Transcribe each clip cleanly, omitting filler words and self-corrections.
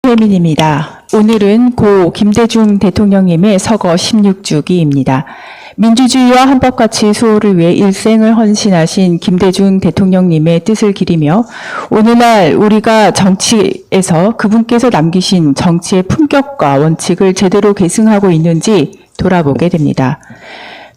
태민입니다. 오늘은 고 김대중 대통령님의 서거 16주기입니다. 민주주의와 헌법가치 수호를 위해 일생을 헌신하신 김대중 대통령님의 뜻을 기리며 오늘날 우리가 정치에서 그분께서 남기신 정치의 품격과 원칙을 제대로 계승하고 있는지 돌아보게 됩니다.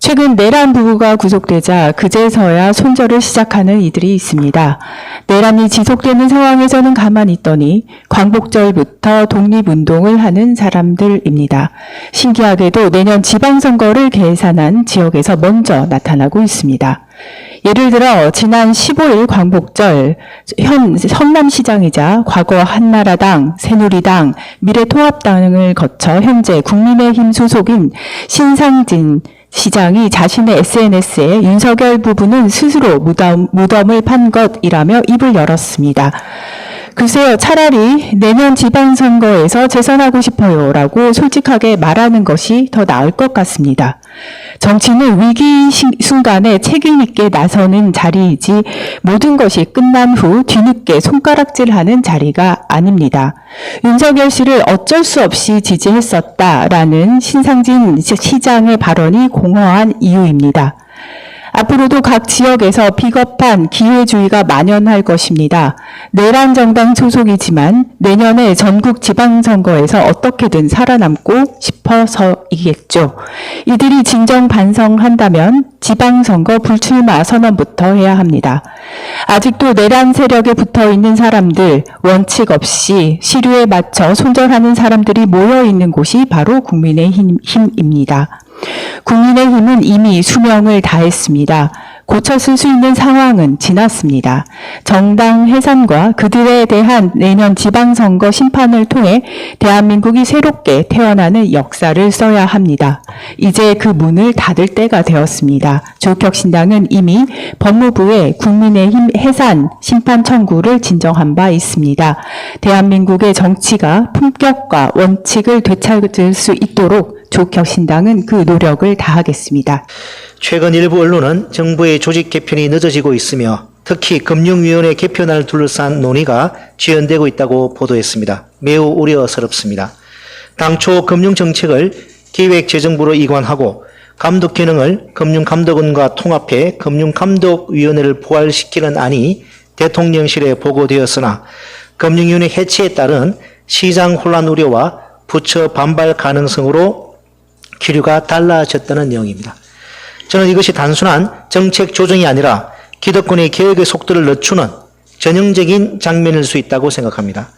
최근 내란 부부가 구속되자 그제서야 손절을 시작하는 이들이 있습니다. 내란이 지속되는 상황에서는 가만히 있더니 광복절부터 독립운동을 하는 사람들입니다. 신기하게도 내년 지방선거를 계산한 지역에서 먼저 나타나고 있습니다. 예를 들어 지난 15일 광복절 현 성남시장이자 과거 한나라당, 새누리당, 미래통합당을 거쳐 현재 국민의힘 소속인 신상진 시장이 자신의 SNS에 윤석열 부부는 스스로 무덤을 판 것이라며 입을 열었습니다. 글쎄요, 차라리 내년 지방선거에서 재선하고 싶어요 라고 솔직하게 말하는 것이 더 나을 것 같습니다. 정치는 위기 순간에 책임있게 나서는 자리이지 모든 것이 끝난 후 뒤늦게 손가락질하는 자리가 아닙니다. 윤석열 씨를 어쩔 수 없이 지지했었다라는 신상진 시장의 발언이 공허한 이유입니다. 앞으로도 각 지역에서 비겁한 기회주의가 만연할 것입니다. 내란 정당 소속이지만 내년에 전국 지방선거에서 어떻게든 살아남고 싶어서이겠죠. 이들이 진정 반성한다면 지방선거 불출마 선언부터 해야 합니다. 아직도 내란 세력에 붙어있는 사람들, 원칙 없이 시류에 맞춰 손절하는 사람들이 모여있는 곳이 바로 국민의힘입니다. 국민의힘은 이미 수명을 다했습니다. 고쳐쓸 수 있는 상황은 지났습니다. 정당 해산과 그들에 대한 내년 지방선거 심판을 통해 대한민국이 새롭게 태어나는 역사를 써야 합니다. 이제 그 문을 닫을 때가 되었습니다. 조국혁신당은 이미 법무부에 국민의힘 해산 심판 청구를 진정한 바 있습니다. 대한민국의 정치가 품격과 원칙을 되찾을 수 있도록 조국혁신당은 그 노력을 다하겠습니다. 최근 일부 언론은 정부의 조직 개편이 늦어지고 있으며 특히 금융위원회 개편을 둘러싼 논의가 지연되고 있다고 보도했습니다. 매우 우려스럽습니다. 당초 금융정책을 기획재정부로 이관하고 감독 기능을 금융감독원과 통합해 금융감독위원회를 부활시키는 안이 대통령실에 보고되었으나 금융위원회 해체에 따른 시장 혼란 우려와 부처 반발 가능성으로 기류가 달라졌다는 내용입니다. 저는 이것이 단순한 정책 조정이 아니라 기득권의 개혁의 속도를 늦추는 전형적인 장면일 수 있다고 생각합니다.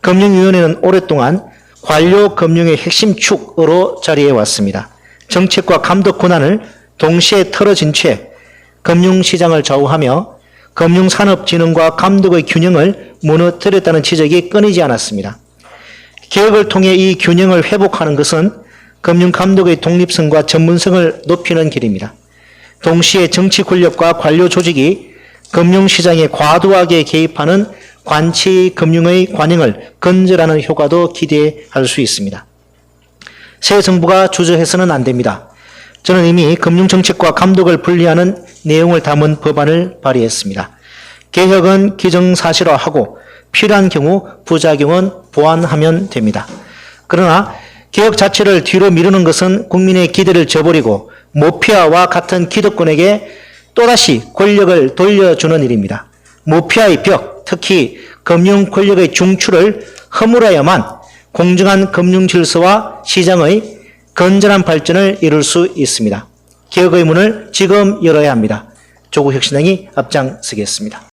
금융위원회는 오랫동안 관료 금융의 핵심 축으로 자리해 왔습니다. 정책과 감독 권한을 동시에 털어진 채 금융시장을 좌우하며 금융산업진흥과 감독의 균형을 무너뜨렸다는 지적이 끊이지 않았습니다. 개혁을 통해 이 균형을 회복하는 것은 금융감독의 독립성과 전문성을 높이는 길입니다. 동시에 정치 권력과 관료 조직이 금융시장에 과도하게 개입하는 관치 금융의 관행을 건절하는 효과도 기대할 수 있습니다. 새 정부가 주저해서는 안 됩니다. 저는 이미 금융정책과 감독을 분리하는 내용을 담은 법안을 발의했습니다. 개혁은 기정사실화하고 필요한 경우 부작용은 보완하면 됩니다. 그러나 개혁 자체를 뒤로 미루는 것은 국민의 기대를 저버리고 모피아와 같은 기득권에게 또다시 권력을 돌려주는 일입니다. 모피아의 벽, 특히 금융 권력의 중추를 허물어야만 공정한 금융 질서와 시장의 건전한 발전을 이룰 수 있습니다. 개혁의 문을 지금 열어야 합니다. 조국혁신당이 앞장서겠습니다.